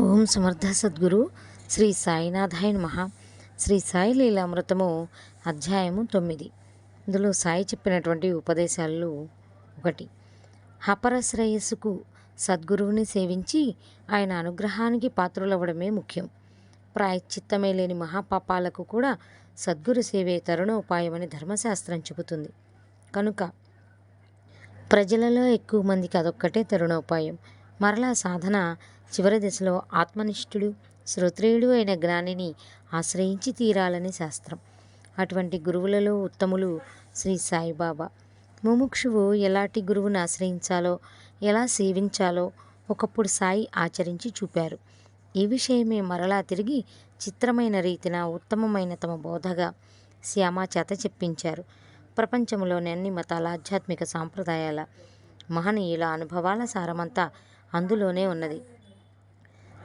ఓం సమర్థ సద్గురు శ్రీ సాయినాథాయ నమః. శ్రీ సాయి లీలామృతము అధ్యాయము 9. ఇందులో సాయి చెప్పినటువంటి ఉపదేశాలు 1. అపరశ్రేయస్సుకు సద్గురువుని సేవించి ఆయన అనుగ్రహానికి పాత్రులవ్వడమే ముఖ్యం. ప్రాయశ్చిత్తమే లేని మహాపాపాలకు కూడా సద్గురు సేవే తరుణోపాయమని ధర్మశాస్త్రం చెబుతుంది. కనుక ప్రజలలో ఎక్కువ మందికి అదొక్కటే తరుణోపాయం. మరలా సాధన చివరి దశలో ఆత్మనిష్ఠుడు శ్రోత్రియుడు అయిన జ్ఞానిని ఆశ్రయించి తీరాలని శాస్త్రం. అటువంటి గురువులలో ఉత్తములు శ్రీ సాయిబాబా. ముముక్షువు ఎలాంటి గురువుని ఆశ్రయించాలో, ఎలా సేవించాలో ఒకప్పుడు సాయి ఆచరించి చూపారు. ఈ విషయమే మరలా తిరిగి చిత్రమైన రీతిన ఉత్తమమైన తమ బోధగా శ్యామ చేత చెప్పించారు. ప్రపంచంలోని అన్ని మతాల ఆధ్యాత్మిక సాంప్రదాయాల మహనీయుల అనుభవాల సారమంతా అందులోనే ఉన్నది.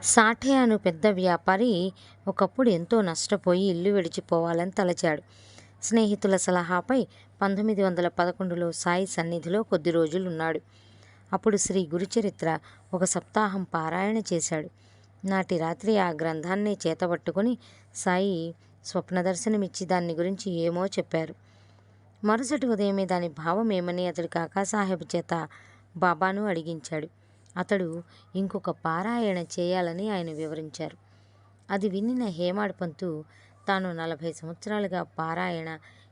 సాఠే అను పెద్ద వ్యాపారి ఒకప్పుడు ఎంతో నష్టపోయి ఇల్లు విడిచిపోవాలని తలచాడు. స్నేహితుల సలహాపై 1911లో సాయి సన్నిధిలో కొద్ది రోజులున్నాడు. అప్పుడు శ్రీ గురుచరిత్ర ఒక సప్తాహం పారాయణ చేశాడు. నాటి రాత్రి ఆ గ్రంథాన్నే చేతబట్టుకుని సాయి స్వప్నదర్శనమిచ్చి దాన్ని గురించి ఏమో చెప్పారు. మరుసటి ఉదయమే దాని భావం ఏమని అతడు కాకాసాహెబ్ చేత బాబాను అడిగించాడు. అతడు ఇంకొక పారాయణ చేయాలని ఆయన వివరించారు. అది వినిన హేమాడ్ పంతు తాను 40 సంవత్సరాలుగా పారాయణ,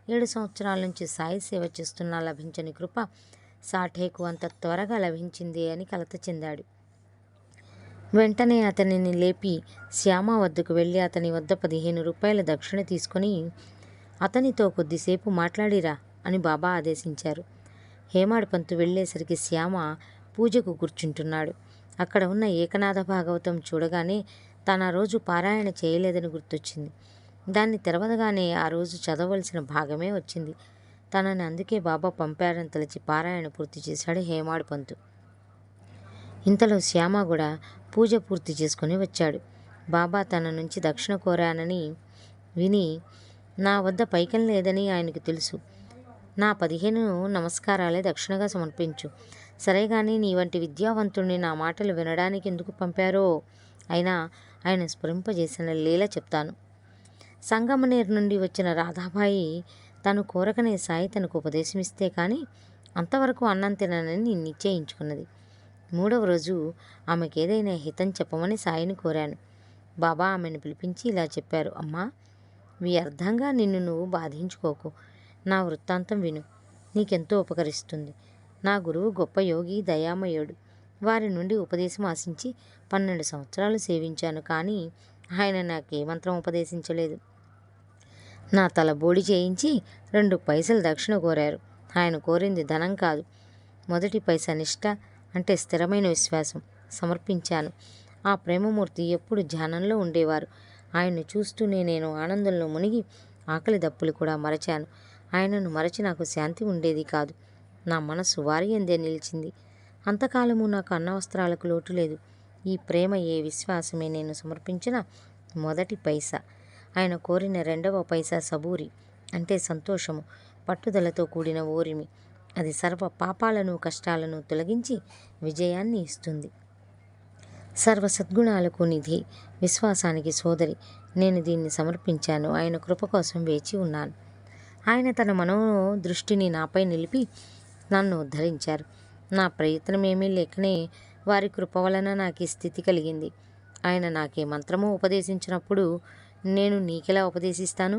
7 సంవత్సరాల నుంచి సాయి సేవ చేస్తున్నా లభించని కృప సాఠేకు అంత త్వరగా లభించింది అని కలత చెందాడు. వెంటనే అతనిని లేపి శ్యామ వద్దకు వెళ్ళి అతని వద్ద 15 రూపాయల దక్షిణ తీసుకొని అతనితో కొద్దిసేపు మాట్లాడిరా అని బాబా ఆదేశించారు. హేమాడ్ పంతు వెళ్ళేసరికి శ్యామ పూజకు కూర్చుంటున్నాడు. అక్కడ ఉన్న ఏకనాథ భాగవతం చూడగానే తాను ఆ రోజు పారాయణ చేయలేదని గుర్తొచ్చింది. దాన్ని తెరవగానే ఆ రోజు చదవలసిన భాగమే వచ్చింది. తనని అందుకే బాబా పంపారని తలచి పారాయణ పూర్తి చేశాడు హేమాడ్ పంతు. ఇంతలో శ్యామ కూడా పూజ పూర్తి చేసుకుని వచ్చాడు. బాబా తన నుంచి దక్షిణ కోరానని విని నా వద్ద పైకం లేదని ఆయనకు తెలుసు. నా 15 నమస్కారాలే దక్షిణగా సమర్పించు. సరే కానీ నీ వంటి విద్యావంతుణ్ణి నా మాటలు వినడానికి ఎందుకు పంపారో అయినా ఆయన స్ఫురింపజేసిన లీల చెప్తాను. సంగమనేర్ నుండి వచ్చిన రాధాబాయి తను కోరకనే సాయి తనకు ఉపదేశమిస్తే కానీ అంతవరకు అన్నం తిననని నిశ్చయించుకున్నది. 3వ రోజు ఆమెకేదైనా హితం చెప్పమని సాయిని కోరాను. బాబా ఆమెను పిలిపించి ఇలా చెప్పారు. అమ్మా, వ్యర్థంగా నిన్ను నువ్వు బాధించుకోకు. నా వృత్తాంతం విను, నీకెంతో ఉపకరిస్తుంది. నా గురువు గొప్ప యోగి, దయామయుడు. వారి నుండి ఉపదేశం ఆశించి 12 సంవత్సరాలు సేవించాను. కానీ ఆయన నాకే మంత్రం ఉపదేశించలేదు. నా తల బోడి చేయించి 2 పైసలు దక్షిణ కోరారు. ఆయన కోరింది ధనం కాదు, మొదటి పైసా నిష్ఠ, అంటే స్థిరమైన విశ్వాసం సమర్పించాను. ఆ ప్రేమమూర్తి ఎప్పుడు ధ్యానంలో ఉండేవారు. ఆయన్ను చూస్తూనే నేను ఆనందంలో మునిగి ఆకలి దప్పులు కూడా మరచాను. ఆయనను మరచి నాకు శాంతి ఉండేది కాదు. నా మనసు వారి యందే నిలిచింది. అంతకాలము నాకు అన్నవస్త్రాలకు లోటు లేదు. ఈ ప్రేమయే, విశ్వాసమే నేను సమర్పించిన మొదటి పైసా. ఆయన కోరిన 2వ పైసా సబూరి, అంటే సంతోషము, పట్టుదలతో కూడిన ఓరిమి. అది సర్వ పాపాలను, కష్టాలను తొలగించి విజయాన్ని ఇస్తుంది. సర్వ సద్గుణాలకు నిధి, విశ్వాసానికి సోదరి. నేను దీన్ని సమర్పించాను. ఆయన కృప కోసం వేచి ఉన్నాను. ఆయన తన మనోదృష్టిని నాపై నిలిపి నన్ను ఉద్ధరించారు. నా ప్రయత్నమేమీ లేకనే వారి కృప వలన నాకు ఈ స్థితి కలిగింది. ఆయన నాకే మంత్రము ఉపదేశించినప్పుడు నేను నీకెలా ఉపదేశిస్తాను?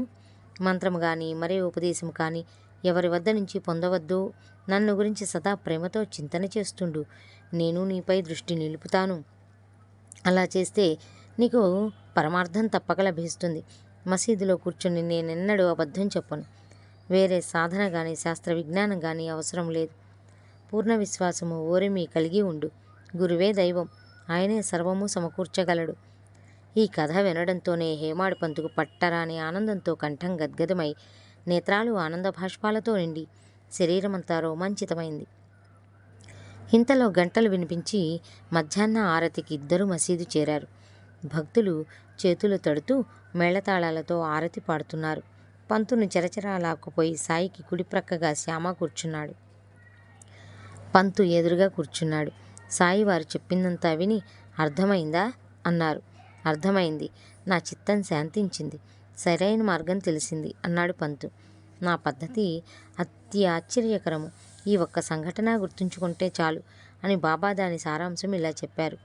మంత్రము కానీ మరే ఉపదేశం కానీ ఎవరి వద్ద నుంచి పొందవద్దు. నన్ను గురించి సదా ప్రేమతో చింతన చేస్తుండు. నేను నీపై దృష్టి నిలుపుతాను. అలా చేస్తే నీకు పరమార్థం తప్పక లభిస్తుంది. మసీదులో కూర్చుని నేనెన్నడూ అబద్ధం చెప్పను. వేరే సాధన కానీ శాస్త్ర విజ్ఞానం కానీ అవసరం లేదు. పూర్ణ విశ్వాసము, ఓరిమి కలిగి ఉండు. గురువే దైవం, ఆయనే సర్వము సమకూర్చగలడు. ఈ కథ వినడంతోనే హేమాడ్ పంతుకు పట్టరాని ఆనందంతో కంఠం గద్గదమై, నేత్రాలు ఆనంద భాష్పాలతో నిండి శరీరమంతా రోమాంచితమైంది. ఇంతలో గంటలు వినిపించి మధ్యాహ్న ఆరతికి 2 మసీదు చేరారు. భక్తులు చేతులు తడుతూ మేళతాళాలతో ఆరతి పాడుతున్నారు. పంతును చెరచెరా లాక్కుపోయి సాయికి కుడిప్రక్కగా శ్యామ కూర్చున్నాడు. పంతు ఎదురుగా కూర్చున్నాడు. సాయి వారు చెప్పిందంతా విని అర్థమైందా అన్నారు. అర్థమైంది. నా చిత్తం శాంతించింది. సరైన మార్గం తెలిసింది అన్నాడు పంతు. నా పద్ధతి అతి ఆశ్చర్యకరము. ఈ ఒక్క సంఘటన గుర్తుంచుకుంటే చాలు అని బాబా దాని సారాంశం ఇలా చెప్పారు.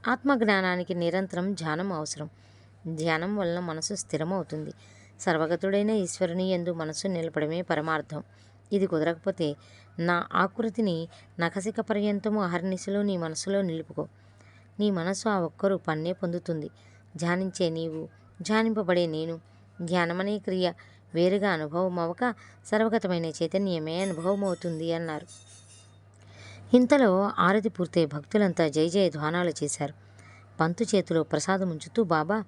ఆత్మజ్ఞానానికి నిరంతరం ధ్యానం అవసరం. ధ్యానం వలన మనసు స్థిరమవుతుంది. సర్వగతుడైన ఈశ్వరుని యందు మనసు నిలపడమే పరమార్థం. ఇది కుదరకపోతే నా ఆకృతిని నఖసిక పర్యంతము అహర్నిశలో నీ మనసులో నిలుపుకో. నీ మనసు ఆ ఒక్క రూపాన్నే పొందుతుంది. ధ్యానించే నీవు, ధ్యానింపబడే నేను, ధ్యానమనే క్రియ వేరుగా అనుభవం అవ్వక సర్వగతమైన చైతన్యమే అనుభవం అవుతుంది అన్నారు. ఇంతలో ఆరతి పూర్తయి భక్తులంతా జయ జయ ధ్వానాలు చేశారు. పంతు చేతిలో ప్రసాదం ఉంచుతూ బాబా,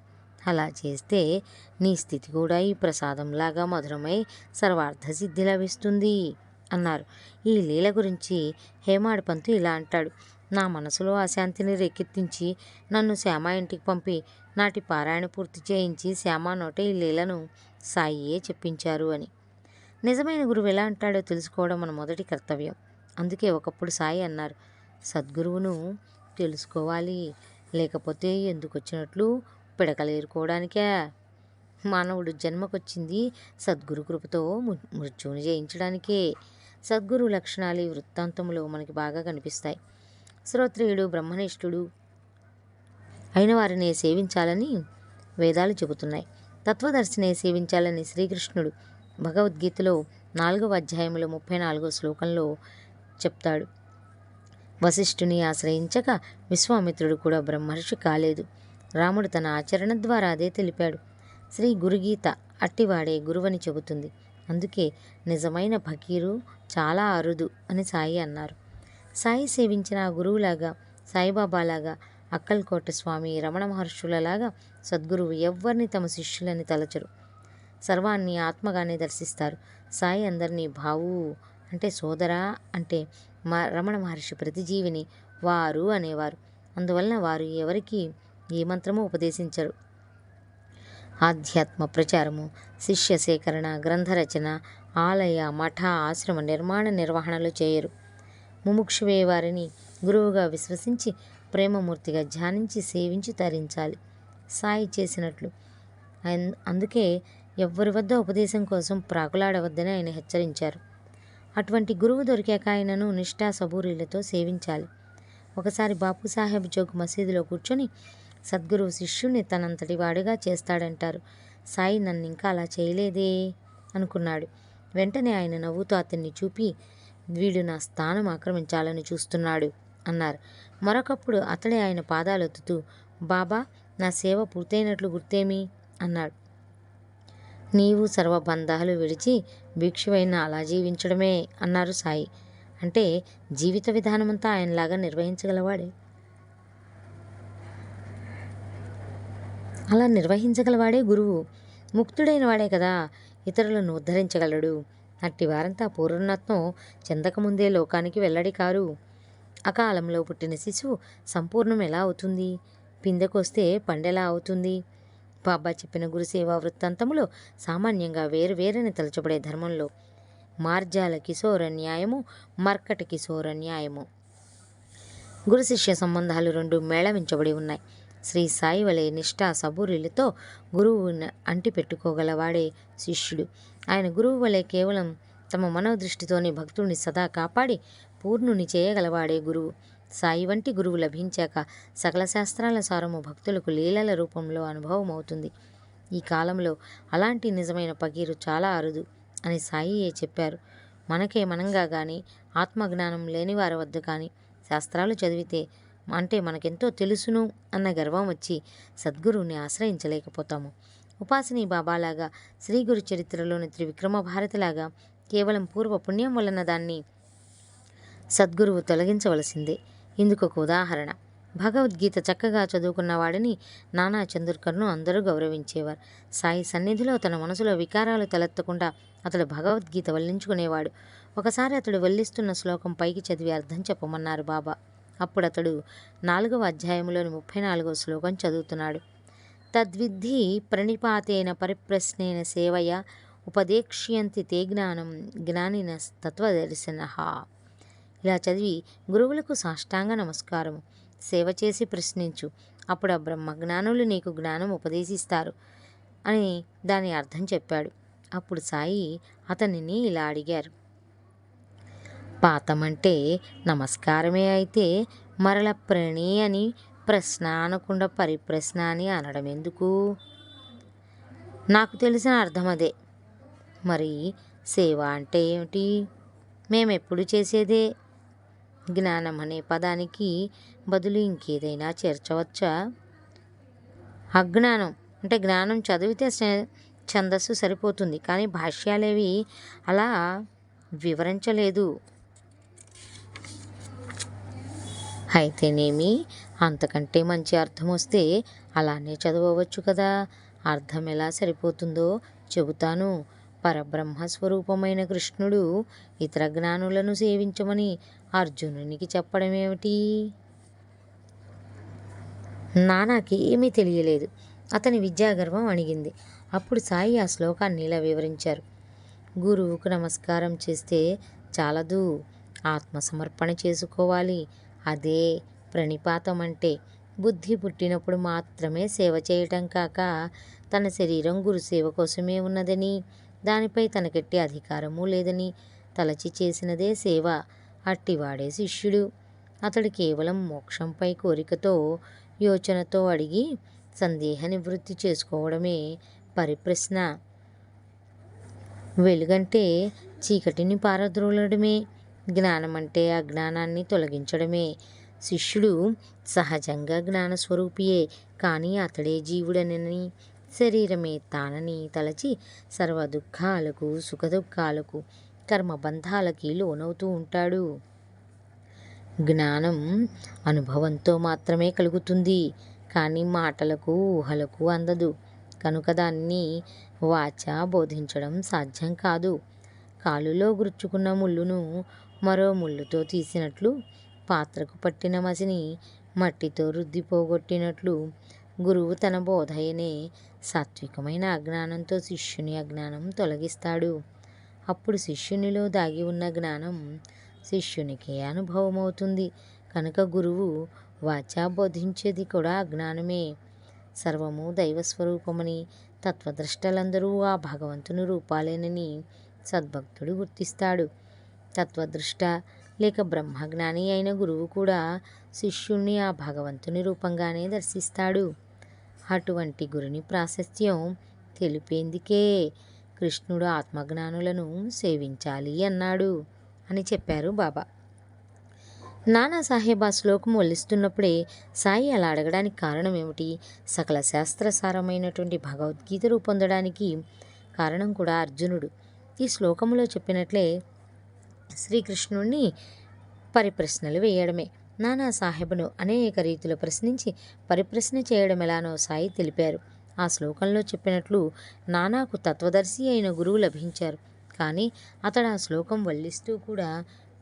అలా చేస్తే నీ స్థితి కూడా ఈ ప్రసాదంలాగా మధురమై సర్వార్థసిద్ధి లభిస్తుంది అన్నారు. ఈ లీల గురించి హేమాడ్ పంతు ఇలా అంటాడు. నా మనసులో అశాంతిని రేకెత్తించి నన్ను శ్యామ ఇంటికి పంపి నాటి పారాయణ పూర్తి చేయించి శ్యామ నోట ఈ లీలను సాయియే చెప్పించారు అని. నిజమైన గురువు ఎలా అంటాడో తెలుసుకోవడం మన మొదటి కర్తవ్యం. అందుకే ఒకప్పుడు సాయి అన్నారు, సద్గురువును తెలుసుకోవాలి, లేకపోతే ఎందుకు వచ్చినట్లు పిడకలేరుకోవడానికే. మానవుడు జన్మకొచ్చింది సద్గురు కృపతో మృత్యువుని జయించడానికే. సద్గురు లక్షణాలు ఈ వృత్తాంతంలో మనకి బాగా కనిపిస్తాయి. శ్రోత్రియుడు, బ్రహ్మనిష్ఠుడు అయిన వారిని సేవించాలని వేదాలు చెబుతున్నాయి. తత్వదర్శిని సేవించాలని శ్రీకృష్ణుడు భగవద్గీతలో 4వ అధ్యాయంలో 34వ శ్లోకంలో చెప్తాడు. వశిష్ఠుని ఆశ్రయించక విశ్వామిత్రుడు కూడా బ్రహ్మర్షి కాలేదు. రాముడు తన ఆచరణ ద్వారా అదే తెలిపాడు. శ్రీ గురుగీత అట్టివాడే గురువని చెబుతుంది. అందుకే నిజమైన ఫకీరు చాలా అరుదు అని సాయి అన్నారు. సాయి సేవించిన ఆ గురువులాగా, సాయిబాబాలాగా, అక్కల్కోట స్వామి, రమణ మహర్షులలాగా సద్గురువు ఎవ్వరిని తమ శిష్యులని తలచరు. సర్వాన్ని ఆత్మగానే దర్శిస్తారు. సాయి అందరినీ భావు అంటే సోదరా అంటే రమణ మహర్షి ప్రతిజీవిని వారు అనేవారు. అందువలన వారు ఎవరికి ఏ మంత్రము ఉపదేశించరు. ఆధ్యాత్మ ప్రచారము, శిష్య సేకరణ, గ్రంథరచన, ఆలయ, మఠ, ఆశ్రమ నిర్మాణ నిర్వహణలు చేయరు. ముముక్షువే వారిని గురువుగా విశ్వసించి ప్రేమమూర్తిగా ధ్యానించి సేవించి తరించాలి, సాయి చేసినట్లు. అందుకే ఎవ్వరి వద్ద ఉపదేశం కోసం ప్రాకులాడవద్దని ఆయన హెచ్చరించారు. అటువంటి గురువు దొరికాక ఆయనను నిష్ఠా సబూరీలతో సేవించాలి. ఒకసారి బాపుసాహెబ్ జోగ్ మసీదులో కూర్చొని సద్గురువు శిష్యుని తనంతటి వాడిగా చేస్తాడంటారు. సాయి నన్ను ఇంకా అలా చేయలేదే అనుకున్నాడు. వెంటనే ఆయన నవ్వుతూ అతన్ని చూపి, వీడు నా స్థానం ఆక్రమించాలని చూస్తున్నాడు అన్నారు. మరొకప్పుడు అతడే ఆయన పాదాలొత్తుతూ, బాబా నా సేవ పూర్తయినట్లు గుర్తేమి అన్నాడు. నీవు సర్వబంధాలు విడిచి భిక్షువైన అలా జీవించడమే అన్నారు సాయి. అంటే జీవిత విధానమంతా ఆయనలాగా నిర్వహించగలవాడే. అలా నిర్వహించగలవాడే గురువు. ముక్తుడైన వాడే కదా ఇతరులను ఉద్ధరించగలడు. అట్టి వారంతా పూర్ణత్వం చెందకముందే లోకానికి వెల్లడి కారు. అకాలంలో పుట్టిన శిశువు సంపూర్ణం ఎలా అవుతుంది? పిందెకొస్తే పండెలా అవుతుంది? బాబా చెప్పిన గురుసేవా వృత్తాంతములో సామాన్యంగా వేరువేరని తలచబడే ధర్మంలో మార్జాల కిశోర న్యాయము, మర్కట కిశోర న్యాయము. గురు శిష్య సంబంధాలు రెండు మేళవించబడి ఉన్నాయి. శ్రీ సాయి వలె నిష్ఠా సబూరీలతో గురువుని అంటి పెట్టుకోగలవాడే శిష్యుడు. ఆయన గురువు వలె కేవలం తమ మనోదృష్టితోని భక్తుడిని సదా కాపాడి పూర్ణుని చేయగలవాడే గురువు. సాయి వంటి గురువు లభించాక సకల శాస్త్రాల సారము భక్తులకు లీలల రూపంలో అనుభవం అవుతుంది. ఈ కాలంలో అలాంటి నిజమైన పకీరు చాలా అరుదు అని సాయియే చెప్పారు. మనకే మనంగా కానీ, ఆత్మజ్ఞానం లేని వారి వద్ద కానీ శాస్త్రాలు చదివితే అంటే మనకెంతో తెలుసును అన్న గర్వం వచ్చి సద్గురువుని ఆశ్రయించలేకపోతాము. ఉపాసిని బాబాలాగా, శ్రీ గురు చరిత్రలోని త్రివిక్రమ భారతిలాగా కేవలం పూర్వ పుణ్యం వలన దాన్ని సద్గురువు తొలగించవలసిందే. ఇందుకు ఒక ఉదాహరణ. భగవద్గీత చక్కగా చదువుకున్న వాడిని నానా చంద్రకర్ను అందరూ గౌరవించేవారు. సాయి సన్నిధిలో తన మనసులో వికారాలు తలెత్తకుండా అతడు భగవద్గీత వల్లించుకునేవాడు. ఒకసారి అతడు వల్లిస్తున్న శ్లోకం పైకి చదివి అర్థం చెప్పమన్నారు బాబా. అప్పుడు అతడు 4వ అధ్యాయంలోని 34వ శ్లోకం చదువుతున్నాడు. తద్విద్ధి ప్రణిపాతేన పరిప్రశ్నేన సేవయ ఉపదేక్ష్యంతి తే జ్ఞానం జ్ఞానిన తత్వదర్శినః. ఇలా చదివి గురువులకు సాష్టాంగ నమస్కారము. సేవ చేసి ప్రశ్నించు, అప్పుడు ఆ బ్రహ్మజ్ఞానులు నీకు జ్ఞానం ఉపదేశిస్తారు అని దాని అర్థం చెప్పాడు. అప్పుడు సాయి అతనిని ఇలా అడిగారు, పాతమంటే నమస్కారమే అయితే మరల ప్రణి అని ప్రశ్న అనకుండా పరిప్రశ్న అని అనడం ఎందుకు? నాకు తెలిసిన అర్థం అదే. మరి సేవ అంటే ఏమిటి? మేమెప్పుడు చేసేదే. జ్ఞానం అనే పదానికి బదులు ఇంకేదైనా చేర్చవచ్చా? అజ్ఞానం అంటే జ్ఞానం చదివితే ఛందస్సు సరిపోతుంది, కానీ భాష్యాలేవి అలా వివరించలేదు. అయితేనేమి, అంతకంటే మంచి అర్థం వస్తే అలానే చదవవచ్చు కదా. అర్థం ఎలా సరిపోతుందో చెబుతాను. పరబ్రహ్మ స్వరూపమైన కృష్ణుడు ఇతర జ్ఞానులను సేవించమని అర్జునునికి చెప్పడం ఏమిటి? నానాకి ఏమీ తెలియలేదు. అతని విద్యాగర్వం అణిగింది. అప్పుడు సాయి ఆ శ్లోకాన్ని ఇలా వివరించారు. గురువుకు నమస్కారం చేస్తే చాలదు, ఆత్మసమర్పణ చేసుకోవాలి. అదే ప్రణిపాతం అంటే. బుద్ధి పుట్టినప్పుడు మాత్రమే సేవ చేయటం కాక, తన శరీరం గురుసేవ కోసమే ఉన్నదని, దానిపై తనకెట్టి అధికారము లేదని తలచి చేసినదే సేవ. అట్టివాడే శిష్యుడు. అతడు కేవలం మోక్షంపై కోరికతో, యోచనతో అడిగి సందేహ నివృత్తి చేసుకోవడమే పరిప్రశ్న. వెలుగంటే చీకటిని పారద్రోలడమే, జ్ఞానమంటే అజ్ఞానాన్ని తొలగించడమే. శిష్యుడు సహజంగా జ్ఞానస్వరూపియే, కానీ అతడే జీవుడనని, శరీరమే తానని తలచి సర్వ దుఃఖాలకు, సుఖదుఖాలకు, కర్మబంధాలకి లోనవుతూ ఉంటాడు. జ్ఞానం అనుభవంతో మాత్రమే కలుగుతుంది, కానీ మాటలకు, ఊహలకు అందదు. కనుక దాన్ని వాచ బోధించడం సాధ్యం కాదు. కాలులో గుచ్చుకున్న ముళ్ళును మరో ముళ్ళుతో తీసినట్లు, పాత్రకు పట్టిన మసిని మట్టితో రుద్ది పోగొట్టినట్లు, గురువు తన బోధయనే సాత్వికమైన అజ్ఞానంతో శిష్యుని అజ్ఞానం తొలగిస్తాడు. అప్పుడు శిష్యునిలో దాగి ఉన్న జ్ఞానం శిష్యునికే అనుభవమవుతుంది. కనుక గురువు వాచా బోధించేది కూడా అజ్ఞానమే. సర్వము దైవస్వరూపమని, తత్వద్రష్టలందరూ ఆ భగవంతుని రూపాలేనని సద్భక్తుడు గుర్తిస్తాడు. తత్వదృష్ట లేక బ్రహ్మజ్ఞాని అయిన గురువు కూడా శిష్యుణ్ణి ఆ భగవంతుని రూపంగానే దర్శిస్తాడు. అటువంటి గురుని ప్రాశస్త్యం తెలిపేందుకే కృష్ణుడు ఆత్మజ్ఞానులను సేవించాలి అన్నాడు అని చెప్పారు బాబా. నానాసాహెబ్ ఆ శ్లోకం వల్లిస్తున్నప్పుడే సాయి అలా అడగడానికి కారణం ఏమిటి? సకల శాస్త్రసారమైనటువంటి భగవద్గీత పొందడానికి కారణం కూడా అర్జునుడు. ఈ శ్లోకంలో చెప్పినట్లే శ్రీకృష్ణుణ్ణి పరిప్రశ్నలు వేయడమే. నానాసాహెబ్ను అనేక రీతిలో ప్రశ్నించి పరిప్రశ్న చేయడం ఎలానో సాయి తెలిపారు. ఆ శ్లోకంలో చెప్పినట్లు నానాకు తత్వదర్శి అయిన గురువు లభించారు. కానీ అతడు ఆ శ్లోకం వల్లిస్తూ కూడా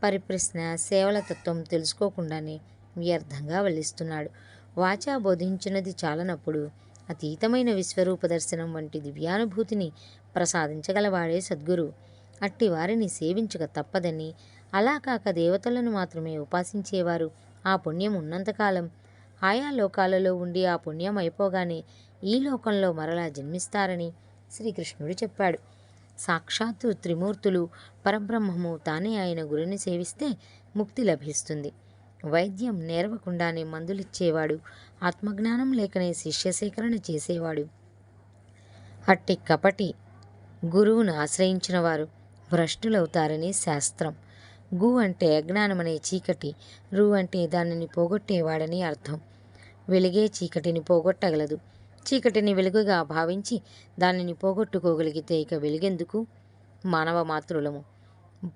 పరిప్రశ్న, సేవల తత్వం తెలుసుకోకుండానే వ్యర్థంగా వల్లిస్తున్నాడు. వాచా బోధించినది చాలనప్పుడు అతీతమైన విశ్వరూప దర్శనం వంటి దివ్యానుభూతిని ప్రసాదించగలవాడే సద్గురు. అట్టి వారిని సేవించక తప్పదని, అలా కాక దేవతలను మాత్రమే ఉపాసించేవారు ఆ పుణ్యం ఉన్నంతకాలం ఆయా లోకాలలో ఉండి ఆ పుణ్యం అయిపోగానే ఈ లోకంలో మరలా జన్మిస్తారని శ్రీకృష్ణుడు చెప్పాడు. సాక్షాత్తు త్రిమూర్తులు, పరబ్రహ్మము తానే ఆయన గురిని సేవిస్తే ముక్తి లభిస్తుంది. వైద్యం నేర్వకుండానే మందులిచ్చేవాడు, ఆత్మజ్ఞానం లేకనే శిష్య సేకరణ చేసేవాడు. అట్టి కపటి గురువును ఆశ్రయించిన వారు భ్రష్టులవుతారని శాస్త్రం. గు అంటే అజ్ఞానమనే చీకటి, రు అంటే దానిని పోగొట్టేవాడని అర్థం. వెలుగే చీకటిని పోగొట్టగలదు. చీకటిని వెలుగుగా భావించి దానిని పోగొట్టుకోగలిగితే ఇక వెలుగెందుకు? మానవ మాతృలము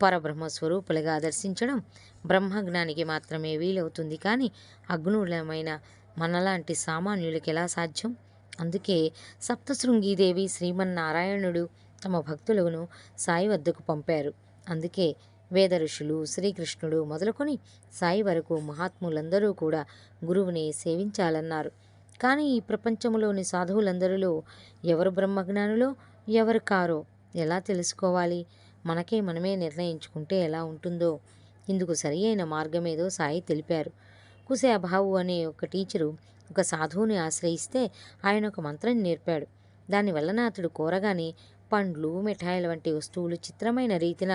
పరబ్రహ్మస్వరూపులుగా దర్శించడం బ్రహ్మజ్ఞానికి మాత్రమే వీలవుతుంది, కానీ అగ్నులమైన మనలాంటి సామాన్యులకి ఎలా సాధ్యం? అందుకే సప్తశృంగీదేవి శ్రీమన్నారాయణుడు తమ భక్తులను సాయి వద్దకు పంపారు. అందుకే వేద ఋషులు, శ్రీకృష్ణుడు మొదలుకొని సాయి వరకు మహాత్ములందరూ కూడా గురువుని సేవించాలన్నారు. కానీ ఈ ప్రపంచంలోని సాధువులందరిలో ఎవరు బ్రహ్మజ్ఞానులో ఎవరు కారో ఎలా తెలుసుకోవాలి? మనకే మనమే నిర్ణయించుకుంటే ఎలా ఉంటుందో? ఇందుకు సరి అయిన మార్గమేదో సాయి తెలిపారు. కుశాభావు అనే ఒక టీచరు ఒక సాధువుని ఆశ్రయిస్తే ఆయన ఒక మంత్రం నేర్పాడు. దానివలన అతడు కోరగానే పండ్లు, మిఠాయిల వంటి వస్తువులు చిత్రమైన రీతిన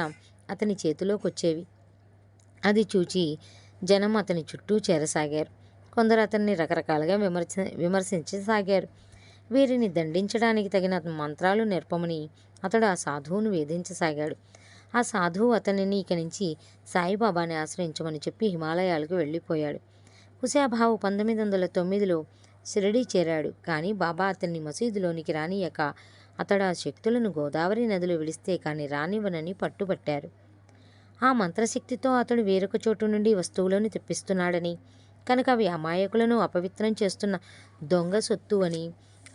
అతని చేతిలోకొచ్చేవి. అది చూచి జనం అతని చుట్టూ చేరసాగారు. కొందరు అతన్ని రకరకాలుగా విమర్శించసాగారు. వీరిని దండించడానికి తగిన మంత్రాలు నేర్పమని అతడు ఆ సాధువును వేధించసాగాడు. ఆ సాధువు అతనిని ఇక నుంచి సాయిబాబాని ఆశ్రయించమని చెప్పి హిమాలయాలకు వెళ్ళిపోయాడు. కుశాభావు 1909లో షిరిడీ చేరాడు. కానీ బాబా అతన్ని మసీదులోనికి రానియక అతడు ఆ శక్తులను గోదావరి నదిలో విడిస్తే కానీ రానివ్వనని పట్టుబట్టారు. ఆ మంత్రశక్తితో అతడు వేరొక చోటు నుండి వస్తువులను తెప్పిస్తున్నాడని, కనుక అవి అమాయకులను అపవిత్రం చేస్తున్న దొంగ సొత్తు అని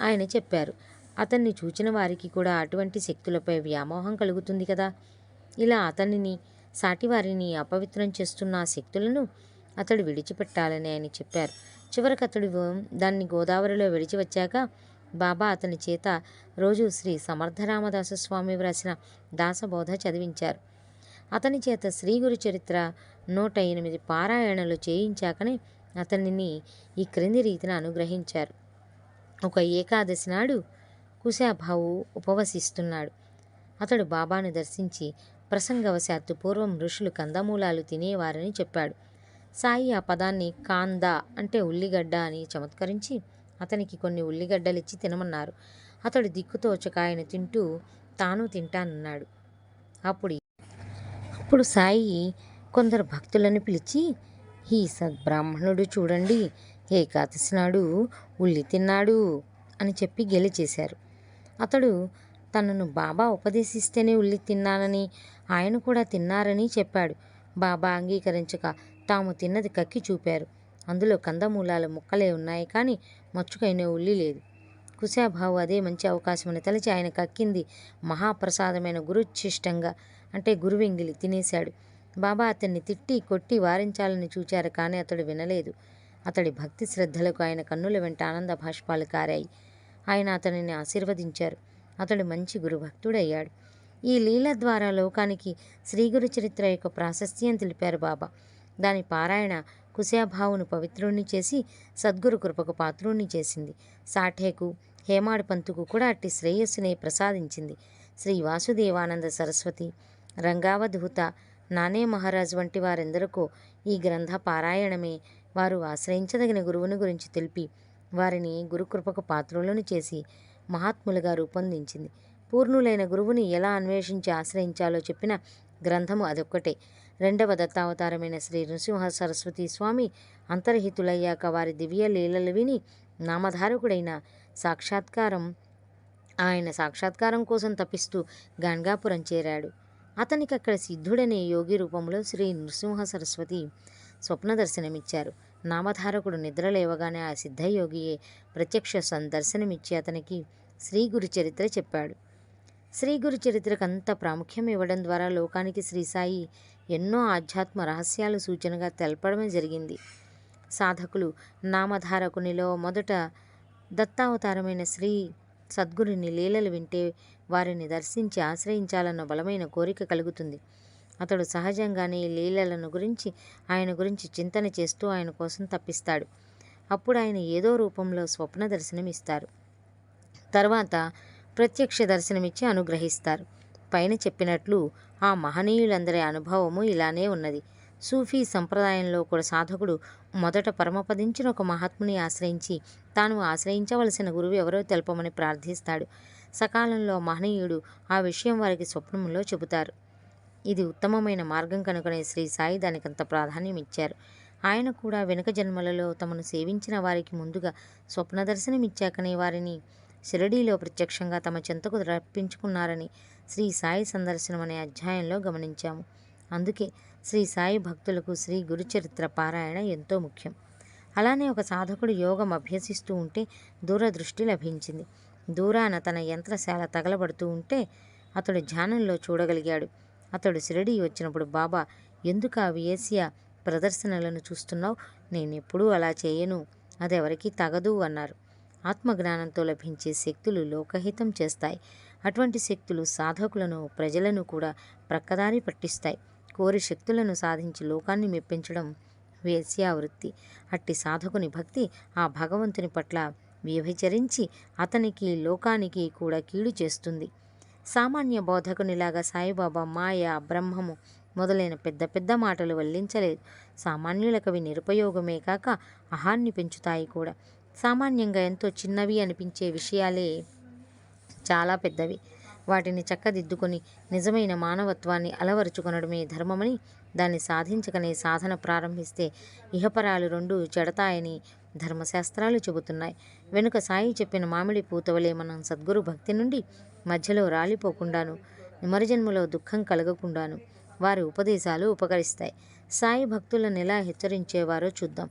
ఆయన చెప్పారు. అతన్ని చూచిన వారికి కూడా అటువంటి శక్తులపై వ్యామోహం కలుగుతుంది కదా. ఇలా అతనిని, సాటివారిని అపవిత్రం చేస్తున్న ఆ శక్తులను అతడు విడిచిపెట్టాలని ఆయన చెప్పారు. చివరికి అతడు దాన్ని గోదావరిలో విడిచి వచ్చాక బాబా అతని చేత రోజు శ్రీ సమర్థరామదాస స్వామి వ్రాసిన దాసబోధ చదివించారు. అతని చేత శ్రీ గురు చరిత్ర 108 పారాయణలు చేయించాకనే అతనిని ఈ క్రింది రీతిన అనుగ్రహించారు. ఒక ఏకాదశి నాడు కుశాభావు ఉపవసిస్తున్నాడు. అతడు బాబాను దర్శించి ప్రసంగవశాత్తు పూర్వం ఋషులు కందమూలాలు తినేవారని చెప్పాడు. సాయి ఆ పదాన్ని కాందా అంటే ఉల్లిగడ్డ అని చమత్కరించి అతనికి కొన్ని ఉల్లిగడ్డలిచ్చి తినమన్నారు. అతడు దిక్కుతోచక ఆయన తింటూ తాను తింటానన్నాడు. అప్పుడు సాయి కొందరు భక్తులను పిలిచి, ఈ సద్బ్రాహ్మణుడు చూడండి, ఏకాదశి నాడు ఉల్లి తిన్నాడు అని చెప్పి గెలిచేశారు. అతడు తనను బాబా ఉపదేశిస్తేనే ఉల్లి తిన్నానని, ఆయన కూడా తిన్నారని చెప్పాడు. బాబా అంగీకరించక తాము తిన్నది కక్కి చూపారు. అందులో కందమూలాల ముక్కలే ఉన్నాయి, కానీ మచ్చుకైన ఉల్లి లేదు. కుశాభావు అదే మంచి అవకాశమని తలచి ఆయన కక్కింది మహాప్రసాదమైన గురుచ్ఛిష్టంగా అంటే గురువెంగిలి తినేశాడు. బాబా అతన్ని తిట్టి కొట్టి వారించాలని చూచారు, కానీ అతడు వినలేదు. అతడి భక్తి శ్రద్ధలకు ఆయన కన్నుల వెంట ఆనంద భాష్పాలు కారాయి. ఆయన అతనిని ఆశీర్వదించారు. అతడు మంచి గురుభక్తుడయ్యాడు. ఈ లీల ద్వారా లోకానికి శ్రీగురు చరిత్ర యొక్క ప్రాశస్త్యం తెలిపారు బాబా. దాని పారాయణ కుశాభావును పవిత్రుణ్ణి చేసి సద్గురు కృపకు పాత్రుణ్ణి చేసింది. సాఠేకు, హేమాడ్ పంతుకు కూడా అట్టి శ్రేయస్సునే ప్రసాదించింది. శ్రీ వాసుదేవానంద సరస్వతి, రంగావధూత, నానే మహారాజ్ వంటి వారెందరికో ఈ గ్రంథ పారాయణమే వారు ఆశ్రయించదగిన గురువుని గురించి తెలిపి వారిని గురుకృపకు పాత్రులను చేసి మహాత్ములుగా రూపొందించింది. పూర్ణులైన గురువుని ఎలా అన్వేషించి ఆశ్రయించాలో చెప్పిన గ్రంథము అదొక్కటే. రెండవ దత్తావతారమైన శ్రీ నృసింహ సరస్వతి స్వామి అంతర్హితులయ్యాక వారి దివ్య లీలలు విని నామధారకుడైన ఆయన సాక్షాత్కారం కోసం తపిస్తూ గాన్గాపురం చేరాడు. అతనికి అక్కడ సిద్ధుడనే యోగి రూపంలో శ్రీ నృసింహ సరస్వతి స్వప్న దర్శనమిచ్చారు. నామధారకుడు నిద్ర లేవగానే ఆ సిద్ధయోగియే ప్రత్యక్ష దర్శనమిచ్చి అతనికి శ్రీ గురు చరిత్ర చెప్పాడు. శ్రీ గురు చరిత్రకు అంత ప్రాముఖ్యం ఇవ్వడం ద్వారా లోకానికి శ్రీ సాయి ఎన్నో ఆధ్యాత్మ రహస్యాలు సూచనగా తెలపడమే జరిగింది. సాధకులు నామధారకునిలో మొదట దత్తావతారమైన శ్రీ సద్గురుని లీలలు వింటే వారిని దర్శించి ఆశ్రయించాలన్న బలమైన కోరిక కలుగుతుంది. అతడు సహజంగానే లీలలను గురించి ఆయన గురించి చింతన చేస్తూ ఆయన కోసం తప్పిస్తాడు. అప్పుడు ఆయన ఏదో రూపంలో స్వప్న దర్శనం ఇస్తారు. తర్వాత ప్రత్యక్ష దర్శనమిచ్చి అనుగ్రహిస్తారు. పైన చెప్పినట్లు ఆ మహనీయులందరి అనుభవము ఇలానే ఉన్నది. సూఫీ సంప్రదాయంలో కూడా సాధకుడు మొదట పరమపదించిన ఒక మహాత్ముని ఆశ్రయించి తాను ఆశ్రయించవలసిన గురువు ఎవరో తెలపమని ప్రార్థిస్తాడు. సకాలంలో మహనీయుడు ఆ విషయం వారికి స్వప్నంలో చెబుతారు. ఇది ఉత్తమమైన మార్గం కనుకనే శ్రీ సాయి దానికంత ప్రాధాన్యం ఇచ్చారు. ఆయన కూడా వెనుక జన్మలలో తమను సేవించిన వారికి ముందుగా స్వప్న దర్శనం ఇచ్చాకనే వారిని షిరిడీలో ప్రత్యక్షంగా తమ చెంతకు రప్పించుకున్నారని శ్రీ సాయి సందర్శనం అనే అధ్యాయంలో గమనించాము. అందుకే శ్రీ సాయి భక్తులకు శ్రీ గురుచరిత్ర పారాయణ ఎంతో ముఖ్యం. అలానే ఒక సాధకుడు యోగం అభ్యసిస్తూ ఉంటే దూరదృష్టి లభించింది. దూరాన తన యంత్రశాల తగలబడుతూ ఉంటే అతడు ధ్యానంలో చూడగలిగాడు. అతడు షిరిడీ వచ్చినప్పుడు బాబా, ఎందుకు ఆ వేశ్య ప్రదర్శనలను చూస్తున్నావు? నేనెప్పుడూ అలా చేయను, అదెవరికీ తగదు అన్నారు. ఆత్మజ్ఞానంతో లభించే శక్తులు లోకహితం చేస్తాయి. అటువంటి శక్తులు సాధకులను, ప్రజలను కూడా ప్రక్కదారి పట్టిస్తాయి. కోరి శక్తులను సాధించి లోకాన్ని మెప్పించడం వేశ్యావృత్తి. అట్టి సాధకుని భక్తి ఆ భగవంతుని పట్ల వ్యభిచరించి అతనికి లోకానికి కూడా కీడు చేస్తుంది. సామాన్య బోధకునిలాగా సాయిబాబా మాయ, బ్రహ్మము మొదలైన పెద్ద పెద్ద మాటలు వల్లించలేదు. సామాన్యులకు అవి నిరుపయోగమే కాక అహాన్ని పెంచుతాయి కూడా. సామాన్యంగా ఎంతో చిన్నవి అనిపించే విషయాలే చాలా పెద్దవి. వాటిని చక్కదిద్దుకొని నిజమైన మానవత్వాన్ని అలవరుచుకొనడమే ధర్మమని, దాన్ని సాధించకనే సాధన ప్రారంభిస్తే ఇహపరాలు రెండూ చెడతాయని ధర్మశాస్త్రాలు చెబుతున్నాయి. వెనుక సాయి చెప్పిన మామిడి పూతవలే మనం సద్గురు భక్తి నుండి మధ్యలో రాలిపోకుండాను, మరుజన్మలో దుఃఖం కలగకుండాను వారి ఉపదేశాలు ఉపకరిస్తాయి. సాయి భక్తులను ఎలా హెచ్చరించేవారో చూద్దాం.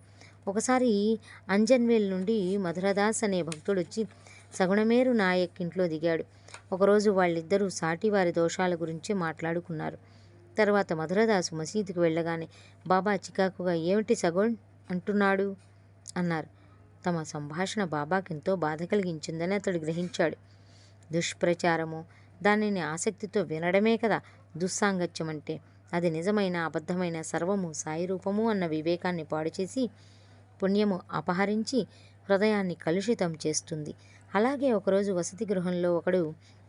ఒకసారి అంజన్వేల్ నుండి మధురదాస్ అనే భక్తుడొచ్చి సగుణమేరు నాయక్ ఇంట్లో దిగాడు. ఒకరోజు వాళ్ళిద్దరూ సాటివారి దోషాల గురించి మాట్లాడుకున్నారు. తర్వాత మధురదాసు మసీదుకు వెళ్ళగానే బాబా చికాకుగా ఏమిటి సగుణ్ అంటున్నాడు అన్నారు. తమ సంభాషణ బాబాకెంతో బాధ కలిగించిందని అతడు గ్రహించాడు. దుష్ప్రచారము, దానిని ఆసక్తితో వినడమే కదా దుస్సాంగత్యం అంటే. అది నిజమైన అబద్ధమైన సర్వము సాయి రూపము అన్న వివేకాన్ని పాడుచేసి పుణ్యము అపహరించి హృదయాన్ని కలుషితం చేస్తుంది. అలాగే ఒకరోజు వసతి గృహంలో ఒకడు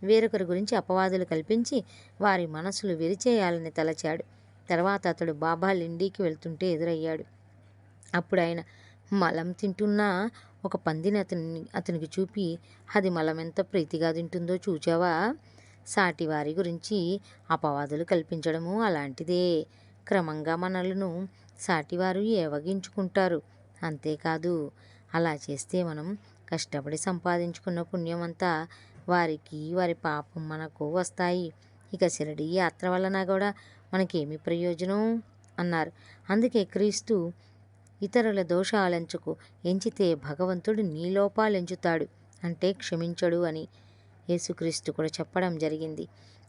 వేరొకరి గురించి అపవాదులు కల్పించి వారి మనసులు విరిచేయాలని తలచాడు. తర్వాత అతడు బాబా లిండీకి వెళ్తుంటే ఎదురయ్యాడు. అప్పుడు ఆయన మలం తింటున్న ఒక పందిని అతనికి చూపి, అది మలం ఎంత ప్రీతిగా తింటుందో చూచావా? సాటివారి గురించి అపవాదులు కల్పించడము అలాంటిదే. క్రమంగా మనలను సాటివారు ఏవగించుకుంటారు. అంతేకాదు, అలా చేస్తే మనం కష్టపడి సంపాదించుకున్న పుణ్యమంతా వారికి, వారి పాపం మనకు వస్తాయి. ఇక షిరిడీ యాత్ర వలన కూడా మనకేమి ప్రయోజనం అన్నారు. అందుకే క్రీస్తు ఇతరుల దోషాలెంచుకు, ఎంచితే భగవంతుడు నీ లోపాలెంచుతాడు, అంటే క్షమించడు అని యేసుక్రీస్తు కూడా చెప్పడం జరిగింది.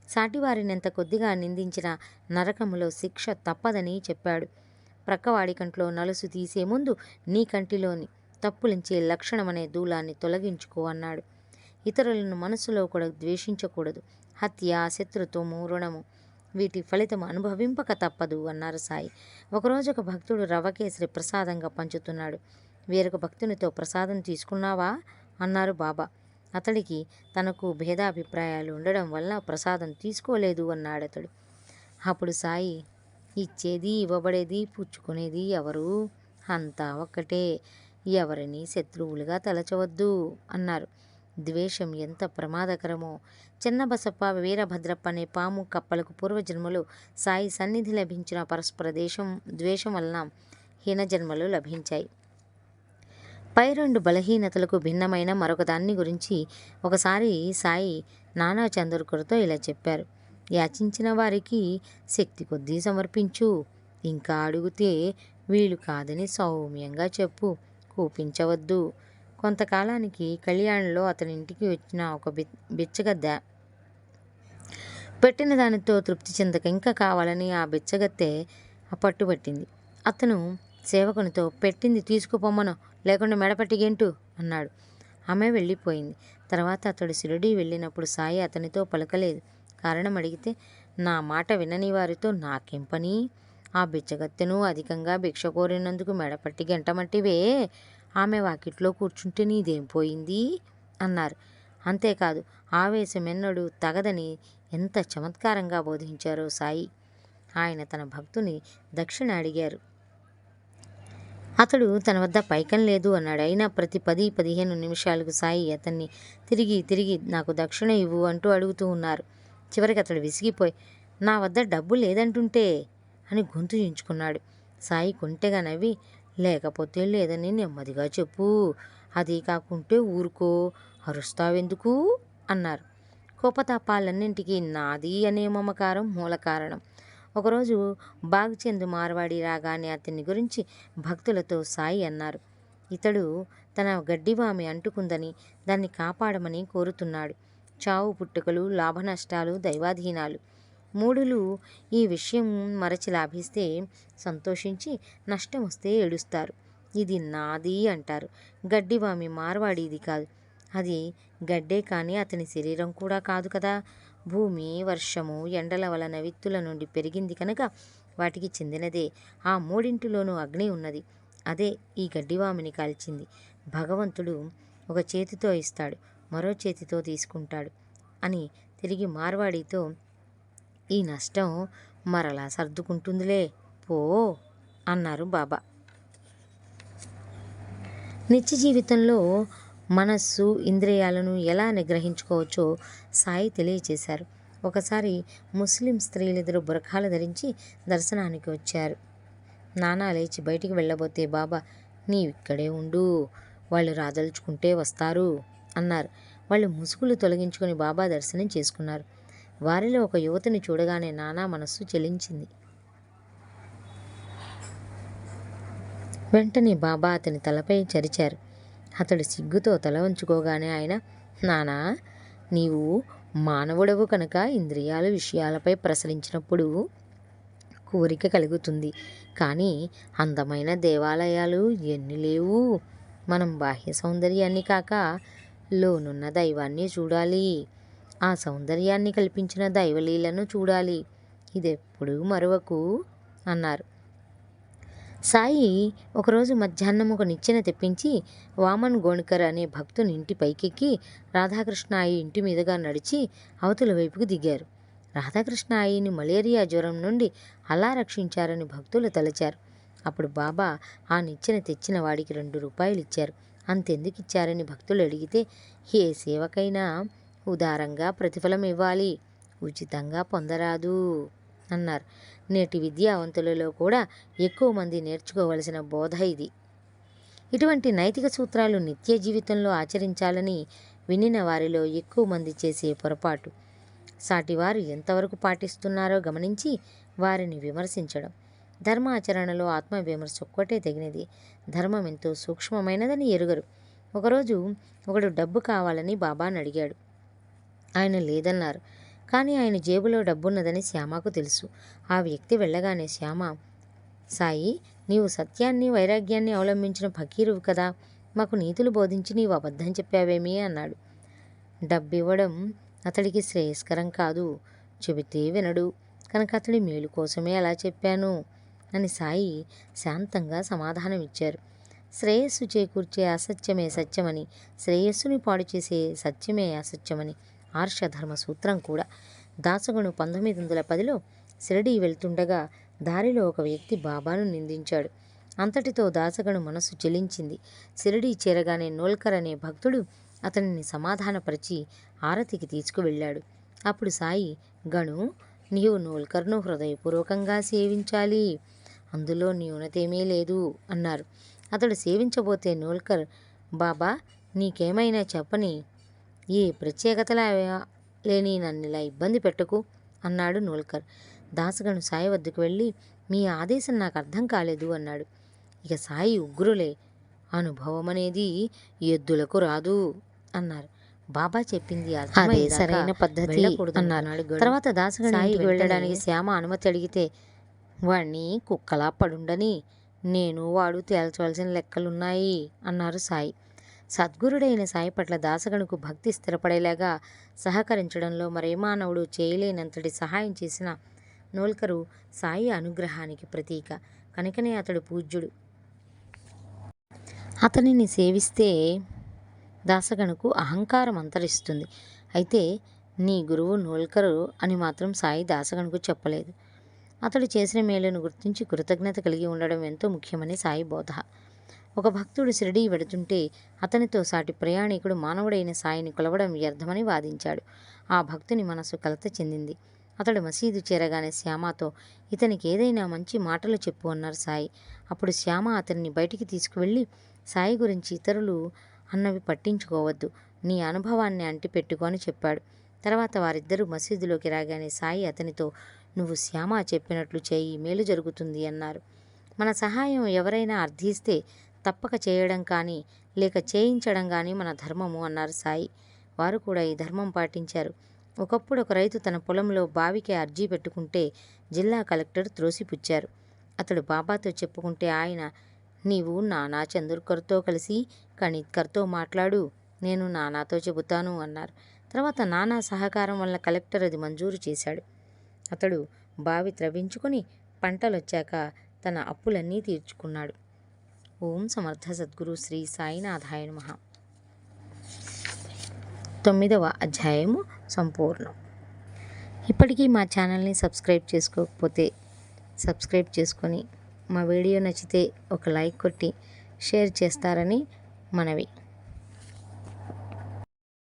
సాటివారిని ఎంత కొద్దిగా నిందించినా నరకములో శిక్ష తప్పదని చెప్పాడు. ప్రక్కవాడి కంట్లో నలుసు తీసే ముందు నీ కంటిలోని తప్పులించే లక్షణమనే దూలాన్ని తొలగించుకో అన్నాడు. ఇతరులను మనసులో కూడా ద్వేషించకూడదు. హత్య, శత్రుత్వము, రుణము వీటి ఫలితం అనుభవింపక తప్పదు అన్నారు సాయి. ఒకరోజు ఒక భక్తుడు రవ్వకేసరి ప్రసాదంగా పంచుతున్నాడు. వేరొక భక్తునితో ప్రసాదం తీసుకున్నావా అన్నారు బాబా. అతడికి తనకు భేదాభిప్రాయాలు ఉండడం వల్ల ప్రసాదం తీసుకోలేదు అన్నాడతడు. అప్పుడు సాయి, ఇచ్చేది, ఇవ్వబడేది, పుచ్చుకునేది ఎవరు? అంతా ఒక్కటే. ఎవరిని శత్రువులుగా తలచవద్దు అన్నారు. ద్వేషం ఎంత ప్రమాదకరమో. చెన్నబసప్ప, వీరభద్రప్ప అనే పాము కప్పలకు పూర్వజన్మలో సాయి సన్నిధి లభించిన పరస్పర ద్వేషం వలన హీనజన్మలు లభించాయి. పై రెండు బలహీనతలకు భిన్నమైన మరొక దాన్ని గురించి ఒకసారి సాయి నానా చందర్కర్తో ఇలా చెప్పారు. యాచించిన వారికి శక్తి కొద్దీ సమర్పించు. ఇంకా అడిగితే వీలు కాదని సౌమ్యంగా చెప్పు. కూపించవద్దు. కొంతకాలానికి కళ్యాణ్లో అతని ఇంటికి వచ్చిన ఒక బిచ్చగద్దె పెట్టిన దానితో తృప్తి చెందక ఇంకా కావాలని ఆ బిచ్చగత్తె పట్టుబట్టింది. అతను సేవకునితో పెట్టింది తీసుకుపోమ్మను, లేకుండా మెడపట్టి గెంటు అన్నాడు. ఆమె వెళ్ళిపోయింది. తర్వాత అతడు షిరిడీ వెళ్ళినప్పుడు సాయి అతనితో పలకలేదు. కారణం అడిగితే, నా మాట వినని వారితో నాకేం పని? ఆ బిచ్చగత్తెను అధికంగా భిక్ష కోరినందుకు మెడపట్టి గెంటమంటివే, ఆమె వాకిట్లో కూర్చుంటే నీదేం పోయింది అన్నారు. అంతేకాదు, ఆవేశమెన్నడూ తగదని ఎంత చమత్కారంగా బోధించారో సాయి. ఆయన తన భక్తుని దక్షిణ అడిగారు. అతడు తన వద్ద పైకం లేదు అన్నాడు. అయినా ప్రతి 10-15 నిమిషాలకు సాయి అతన్ని తిరిగి నాకు దక్షిణ ఇవ్వు అంటూ అడుగుతూ ఉన్నారు. చివరికి అతడు విసిగిపోయి, నా వద్ద డబ్బు లేదంటుంటే అని గొంతు చించుకున్నాడు. సాయి కొంటెగా నవ్వి, లేకపోతే లేదని నెమ్మదిగా చెప్పు, అది కాకుంటే ఊరుకో, అరుస్తావెందుకు అన్నారు. కోపతాపాలన్నింటికీ నాది అనే మమకారం మూల కారణం. ఒకరోజు బాగ్చంద్ మార్వాడి రాగానే అతని గురించి భక్తులతో సాయి అన్నారు. ఇతడు తన గడ్డివామి అంటుకుందని దాన్ని కాపాడమని కోరుతున్నాడు. చావు పుట్టుకలు, లాభనష్టాలు, దైవాధీనాలు మూడులు ఈ విషయం మరచి లాభిస్తే సంతోషించి, నష్టం వస్తే ఏడుస్తారు. ఇది నాది అంటారు. గడ్డివామి మార్వాడిది కాదు. అది గడ్డే కానీ అతని శరీరం కూడా కాదు కదా. భూమి, వర్షము, ఎండల వలన విత్తుల నుండి పెరిగింది కనుక వాటికి చెందినదే. ఆ మూడింటిలోనూ అగ్ని ఉన్నది. అదే ఈ గడ్డివామిని కాల్చింది. భగవంతుడు ఒక చేతితో ఇస్తాడు, మరో చేతితో తీసుకుంటాడు అని తిరిగి మార్వాడితో, ఈ నష్టం మరలా సర్దుకుంటుందిలే పో అన్నారు బాబా. నిత్య జీవితంలో మనస్సు, ఇంద్రియాలను ఎలా నిగ్రహించుకోవచ్చో సాయి తెలియచేశారు. ఒకసారి ముస్లిం స్త్రీలిద్దరు బురఖాలు ధరించి దర్శనానికి వచ్చారు. నానా లేచి బయటికి వెళ్ళబోతే బాబా, నీవిక్కడే ఉండు, వాళ్ళు రాదలుచుకుంటే వస్తారు అన్నారు. వాళ్ళు ముసుగులు తొలగించుకొని బాబా దర్శనం చేసుకున్నారు. వారిలో ఒక యువతిని చూడగానే నానా మనస్సు చెలించింది. వెంటనే బాబా అతని తలపై చరిచారు. అతడు సిగ్గుతో తల వంచుకోగానే ఆయన, నానా, నీవు మానవుడవు కనుక ఇంద్రియాల విషయాలపై ప్రసరించినప్పుడు కోరిక కలుగుతుంది. కానీ అందమైన దేవాలయాలు ఎన్ని లేవు. మనం బాహ్య సౌందర్యాన్ని కాక లోనున్న దైవాన్ని చూడాలి. ఆ సౌందర్యాన్ని కల్పించిన దైవలీలను చూడాలి. ఇదెప్పుడూ మరువకు అన్నారు. సాయి ఒకరోజు మధ్యాహ్నం ఒక నిచ్చెన తెప్పించి వామన్ గోణ్కర్ అనే భక్తుని ఇంటి పైకెక్కి రాధాకృష్ణాయి ఇంటి మీదుగా నడిచి అవతల వైపుకు దిగారు. రాధాకృష్ణాయిని మలేరియా జ్వరం నుండి అలా రక్షించారని భక్తులు తలచారు. అప్పుడు బాబా ఆ నిచ్చెన తెచ్చిన వాడికి 2 రూపాయలు ఇచ్చారు. అంతెందుకు ఇచ్చారని భక్తులు అడిగితే, ఏ సేవకైనా ఉదారంగా ప్రతిఫలం ఇవ్వాలి, ఉచితంగా పొందరాదు అన్నారు. నేటి విద్యావంతులలో కూడా ఎక్కువ మంది నేర్చుకోవలసిన బోధ ఇది. ఇటువంటి నైతిక సూత్రాలు నిత్య జీవితంలో ఆచరించాలని వినిన వారిలో ఎక్కువ మంది చేసే పొరపాటు, సాటివారు ఎంతవరకు పాటిస్తున్నారో గమనించి వారిని విమర్శించడం. ధర్మాచరణలో ఆత్మవిమర్శ ఒక్కటే తగినది. ధర్మం ఎంతో సూక్ష్మమైనదని ఎరుగరు. ఒకరోజు ఒకడు డబ్బు కావాలని బాబాని అడిగాడు. ఆయన లేదన్నారు. కానీ ఆయన జేబులో డబ్బున్నదని శ్యామకు తెలుసు. ఆ వ్యక్తి వెళ్ళగానే శ్యామ, సాయి, నీవు సత్యాన్ని, వైరాగ్యాన్ని అవలంబించిన ఫకీరువు కదా, మాకు నీతులు బోధించి నీవు అబద్ధం చెప్పావేమీ అన్నాడు. డబ్బివ్వడం అతడికి శ్రేయస్కరం కాదు, చెబితే వినడు కనుక అతడి మేలు కోసమే అలా చెప్పాను అని సాయి శాంతంగా సమాధానమిచ్చారు. శ్రేయస్సు చేకూర్చే అసత్యమే సత్యమని, శ్రేయస్సుని పాడు చేసే సత్యమే అసత్యమని ఆర్షధర్మ సూత్రం కూడా. దాసగను 1910లో షిరిడీ వెళ్తుండగా దారిలో ఒక వ్యక్తి బాబాను నిందించాడు. అంతటితో దాసగను మనసు చెలించింది. షిరిడీ చేరగానే నోల్కర్ అనే భక్తుడు అతనిని సమాధానపరిచి ఆరతికి తీసుకువెళ్ళాడు. అప్పుడు సాయి, గను, నీవు నోల్కర్ను హృదయపూర్వకంగా సేవించాలి, అందులో న్యూనతేమీ లేదు అన్నారు. అతడు సేవించబోతే నోల్కర్, బాబా, నీకేమైనా చెప్పని, ఏ ప్రత్యేకతలా లేని నన్నిలా ఇబ్బంది పెట్టకు అన్నాడు నోల్కర్. దాసగను సాయి వద్దకు వెళ్ళి, మీ ఆదేశం నాకు అర్థం కాలేదు అన్నాడు. ఇక సాయి ఉగ్రులే, అనుభవం అనేది ఎద్దులకు రాదు అన్నారు. బాబా చెప్పింది అదే సరైన పద్ధతి అన్నారు. తర్వాత దాసగను సాయికి వెళ్ళడానికి శ్యామ అనుమతి అడిగితే, వాణ్ణి కుక్కలా పడుండని, నేను వాడు తేల్చవలసిన లెక్కలున్నాయి అన్నారు సాయి. సద్గురుడైన సాయి పట్ల దాసగనుకు భక్తి స్థిరపడేలాగా సహకరించడంలో మరే మానవుడు చేయలేనంతటి సహాయం చేసిన నోల్కరు సాయి అనుగ్రహానికి ప్రతీక కనుకనే అతడు పూజ్యుడు. అతనిని సేవిస్తే దాసగనుకు అహంకారం అంతరిస్తుంది. అయితే నీ గురువు నోల్కరు అని మాత్రం సాయి దాసగనుకు చెప్పలేదు. అతడు చేసిన మేలును గుర్తించి కృతజ్ఞత కలిగి ఉండడం ఎంతో ముఖ్యమని సాయి బోధ. ఒక భక్తుడు షిరిడీ వెడుతుంటే అతనితో సాటి ప్రయాణికుడు మానవుడైన సాయిని కొలవడం వ్యర్థమని వాదించాడు. ఆ భక్తుని మనసు కలత చెందింది. అతడు మసీదు చేరగానే శ్యామతో, ఇతనికి ఏదైనా మంచి మాటలు చెప్పు అన్నారు సాయి. అప్పుడు శ్యామ అతన్ని బయటికి తీసుకువెళ్ళి, సాయి గురించి ఇతరులు అన్నవి పట్టించుకోవద్దు, నీ అనుభవాన్ని అంటిపెట్టుకో అని చెప్పాడు. తర్వాత వారిద్దరూ మసీదులోకి రాగానే సాయి అతనితో, నువ్వు శ్యామ చెప్పినట్లు చేయి, మేలు జరుగుతుంది అన్నారు. మన సహాయం ఎవరైనా అర్థిస్తే తప్పక చేయడం కానీ లేక చేయించడం కానీ మన ధర్మము అన్నారు సాయి. వారు కూడా ఈ ధర్మం పాటించారు. ఒకప్పుడు ఒక రైతు తన పొలంలో బావికి అర్జీ పెట్టుకుంటే జిల్లా కలెక్టర్ త్రోసిపుచ్చారు. అతడు బాబాతో చెప్పుకుంటే ఆయన, నీవు నానా చంద్రకర్తో కలిసి కణిత్కర్తో మాట్లాడు, నేను నానాతో చెబుతాను అన్నారు. తర్వాత నానా సహకారం వల్ల కలెక్టర్ అది మంజూరు చేశాడు. అతడు బావి త్రవ్వించుకొని పంటలొచ్చాక తన అప్పులన్నీ తీర్చుకున్నాడు. ఓం సమర్థ సద్గురు శ్రీ సాయినాథాయ నమః. 9వ అధ్యాయము సంపూర్ణం. ఇప్పటికీ మా ఛానల్ని సబ్స్క్రైబ్ చేసుకోకపోతే సబ్స్క్రైబ్ చేసుకొని మా వీడియో నచ్చితే ఒక లైక్ కొట్టి షేర్ చేస్తారని మనవి.